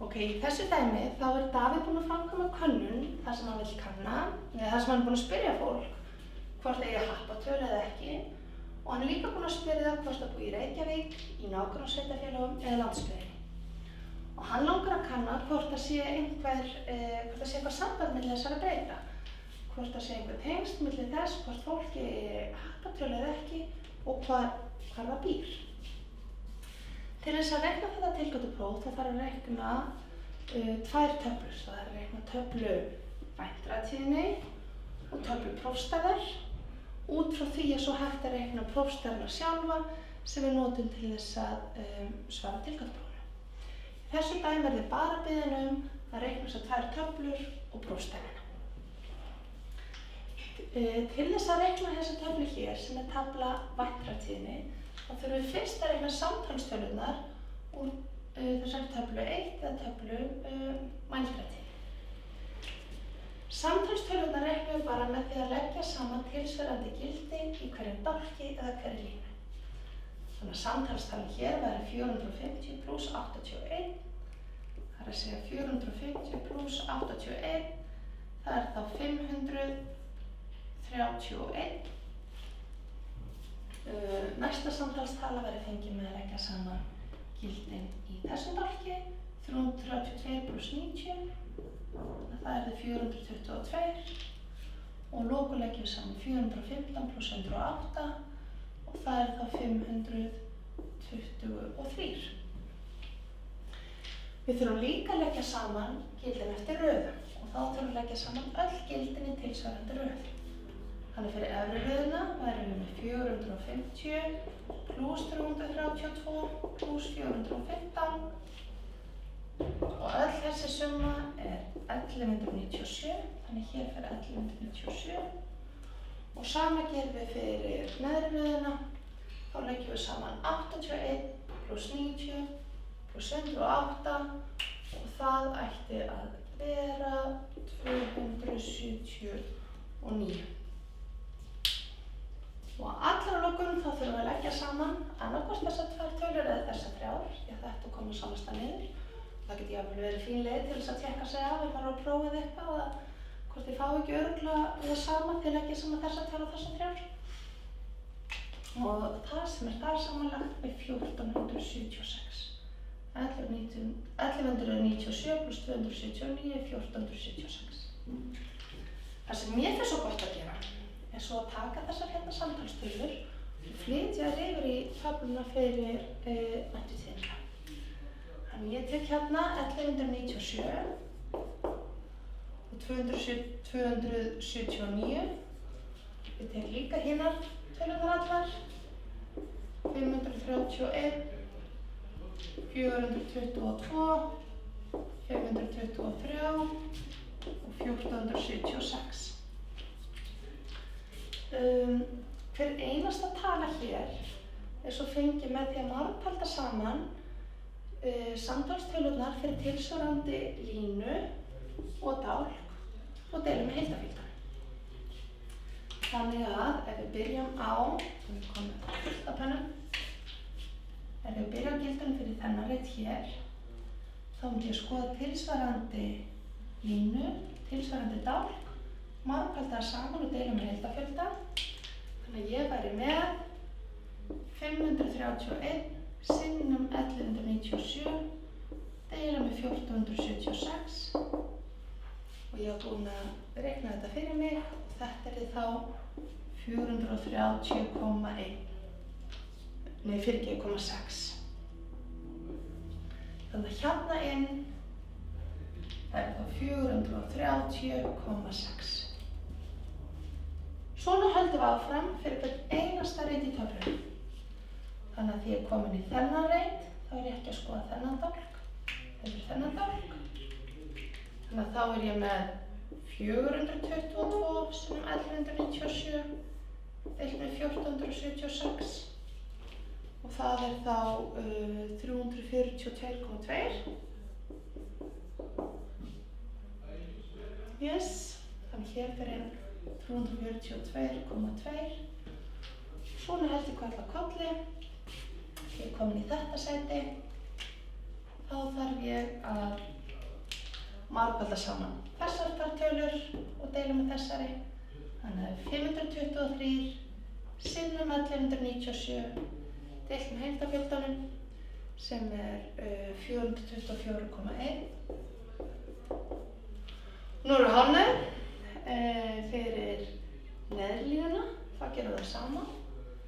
Ok, í þessu dæmi þá Davíð búinn að framkvæma könnun þar sem hann vill kanna, eða þar sem hann búinn að spyrja fólk hvort það eigi happatölu eða ekki og hann líka búinn að spyrja það hvort það búi í Reykjavík, í nágrannasveitarfélögum eða landsbyggðinni. Og hann langar að kanna hvort það sé eitthvað samband milli þessara breyta, hvort það sé einhver tengsl milli þess hvort fólki eigi happatölu eða ekki og hvar það býr. Til þess að reikna þetta tilgátu-próf þá þarf að reikna tvær töflur. Það er að reikna töflu væntratíðni og töflu prófstærðar. Út frá því er svo hægt að reikna prófstærðina sjálfa sem við notum til þess að svara tilgátu-prófinu. Í þessu dæmi verður bara beðin að reikna þessar tvær töflur og prófstærðina. Til þess að reikna þessa töflu hér sem er tafla væntratíðni þá þurfum við fyrst að reikna samtalstölurnar úr þessari töflu 1 eða töflu mældratíðni. Samtalstölurnar reiknum við bara með því að leggja saman tilsvarandi gildi í hverjum dálki eða hverri línu. Þannig að samtalstalan hér væri 450 pluss 81. Það er að segja 450 pluss 81, það er þá 531. Næsta samtalstala verður fengið með að leggja saman gildin í þessum dálki, 332 pluss 90, það er 422 og lokum leggjum við saman 415 pluss 108 og það er þá 523. Við þurfum líka að leggja saman gildin eftir röðum og þá þurfum við að leggja saman öll gildin í tilsvarandi röð. Þannig fyrir efri röðina værum við með 450 pluss 332 pluss 415 og öll þessi summa er 1197, þannig hér fyrir 1197 og sama gerum við fyrir neðri röðina, þá leggjum við saman 81 pluss 90 pluss 108 og það ætti að vera 279. Og allra lokum þá þurfum við að leggja saman annaðhvort þessar tvær tölur eða þessar þrjár, því að þetta koma samanst að niður. Það geti jafnvel verið fín leið til þess að tékka sig af ef maður á að prófið eitthvað að hvort þið fá ekki örugglega það sama til að leggja saman þessar tvær og þessar þrjár. Og það sem er þar samanlagt er 1476. 1197 pluss 279 er 1476. Það sem mér finnst svo gott að gera er svo að taka þessar hérna samtalstölur og flytja þær yfir í töfluna fyrir væntratíðnina. Þannig ég tek hérna 1197 og 279. Ég tek líka hinar tölurnar allar. 531, 422, 523 og 1476. Hver einasta tala hér er svo fengið með því að margfalda saman samtalstölurnar fyrir tilsvarandi línu og dálk og deila með heildarfjöldanum. Þannig að ef við byrjum á, ef við byrjum á gildunum fyrir þennan reit hér, þá myndi ég skoða tilsvarandi línu, tilsvarandi dálk, margfalda saman og deila með heildarfjölda. Þannig að ég væri með 531 sinnum 1197 deila með 1476 og ég var búin að reikna þetta fyrir mig og þetta er þá 430,1. Nei, 4,6. Þannig að hérna inn það er þá 430,6. Svona höldum við áfram fyrir hvern einasta reit í töflunni. Þannig að því ég er komin í þennan reit, þá er ég ekki að skoða þennan dálk. Þetta er þennan dálk. Þannig að þá er ég með 422 sinnum 1197 deilt með 1476 og það er þá 342,2. Yes, þannig hér fyrir 342,2. Svona held ég hvað allar kolli. Ég er komin í þetta sæti. þá þarf ég að margfalda saman þessar tölur og deila með þessari. Þannig að 523 sinnum 1197 deilt með heildarfjöldanum sem 424,1. Nú eru hálfnir fyrir neðri línuna, þá gerum við það sama.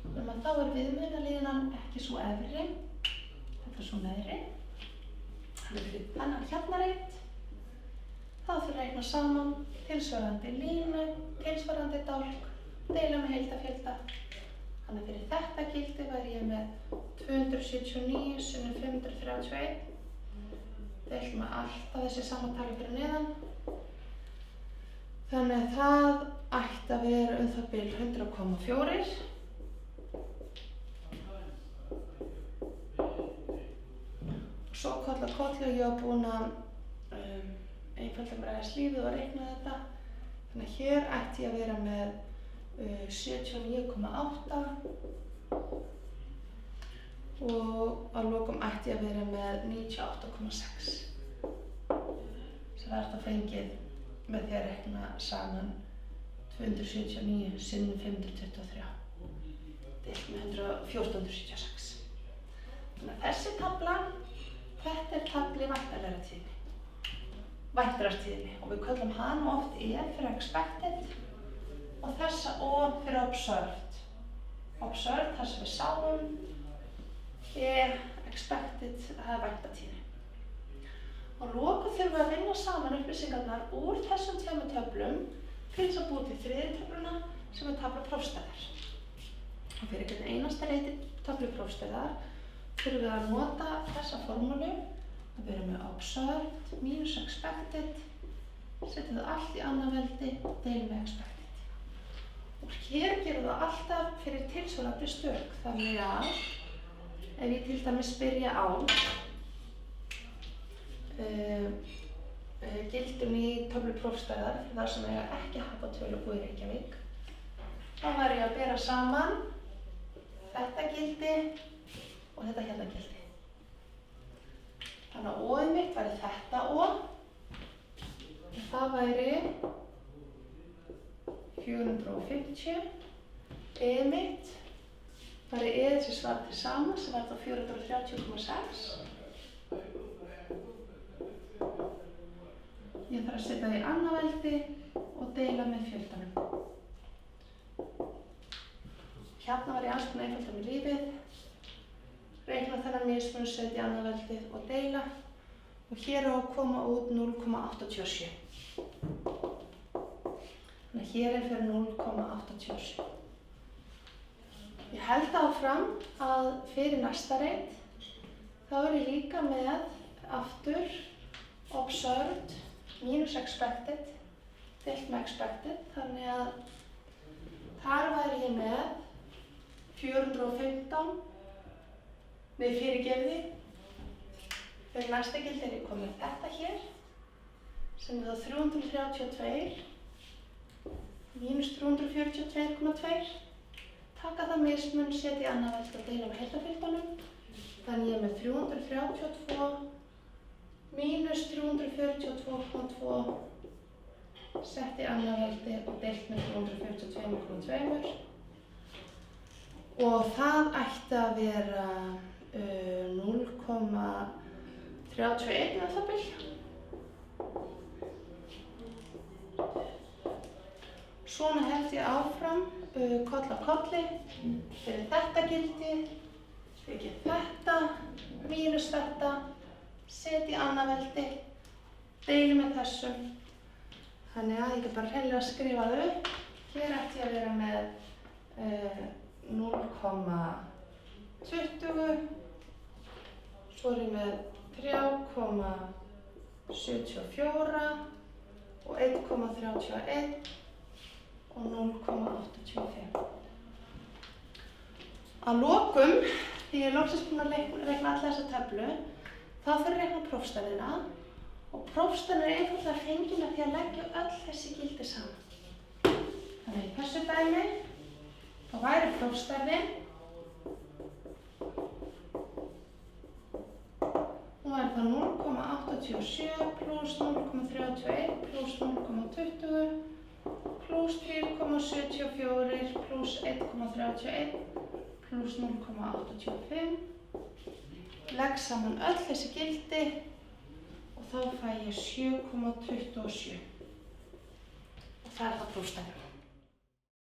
Þannig að þá viðmiðunarlínan ekki svo efri, þetta svo neðri. Þannig fyrir þennan hérna reitt, þá þurfum við að reikna saman tilsvarandi línu, tilsvarandi dálk, deila með heildarfjölda. Þannig að fyrir þetta gildi væri ég með 279 sinnum 531, deilt með alltaf þessi samantali fyrir neðan. Þannig að það ætti að vera það bil 100,4. Svo kollu og ég var búin að einfalda mér aðeins lífið og reikna þetta. Þannig að hér ætti ég að vera með 79,8 og að lokum ætti ég að vera með 98,6 sem var þetta fengið með því að reikna saman 279 sinnum 523 deilt með 1476. Þannig að þessi tafla, þetta er tafli væntanlegra-tíðni og við köllum hana oft E fyrir expected og þessa O fyrir observed. Observed, það sem við sáum, expected, það er væntatíðni. Og lokum þurfum við að vinna saman upplýsingarnar úr þessum tveimur töflum til þess að búa til þriðju töfluna sem er tafla prófstæðar. Og fyrir hvern einasta reyti töflu prófstæðar þurfum við að nota þessa formúlu að vera með observed minus expected, setja það allt í annað veldi og deila með expected. Og hér gerum það alltaf fyrir tilsvarandi stök, þannig að ef ég til dæmis byrja á gildum í töflu prófstæðar fyrir það sem eiga ekki hapatölu og í Reykjavík, þá væri ég að bera saman þetta gildi og þetta hérna gildi. Þannig að O-ið mitt væri þetta O, það væri 450, E-ið mitt væri E-ið sem svarar til sama sem var þá 430,6. Ég þarf að setja það í annað veldi og deila með fjöldanum. Hérna var ég aðeins búin að einfalda með lífið, reikna þennan mismun, setja í annað veldið og deila og hér á að koma út 0,87. Þannig að hér er fyrir 0,87. Ég held áfram að fyrir næsta reit þá er ég líka með aftur observed minus expected deilt með expected, þannig að þar væri ég með 415 við fyrirgefði. Fyrir næsta gildi er ég komið þetta hér sem er þá 332 mínus 342,2. Taka það mismun, setja í annað veldi og deila með heildarfjöldanum. Þannig ég er með 332 mínus 342,2 sett í annað veldi og deilt með 342,2 og það ætti að vera 0,31 að það bil. Svona held ég áfram, koll af kolli, fyrir þetta gildi, fyrir þetta, mínus þetta, set í annað veldi, deili með þessum. Þannig að ég get bara hreinlega að skrifa það upp. Hér ætti ég að vera með 0,20, svo er ég með 3,74 og 1,31 og 0,85. Að lokum, því ég er loksins búin að reikna alla þessa töflu, þá þarf ég að reikna prófstærðina og prófstærðin er einfaldlega fengin með því að leggja öll þessi gildi saman. Þannig í þessu dæmi, þá væri prófstærðin, hún væri þá 0,87 pluss 0,31 pluss 0,20 pluss 3,74 pluss 1,31 pluss 0,85. Legg saman öll þessi gildi og þá fæ ég 7,27. Og það er það prófstæðið.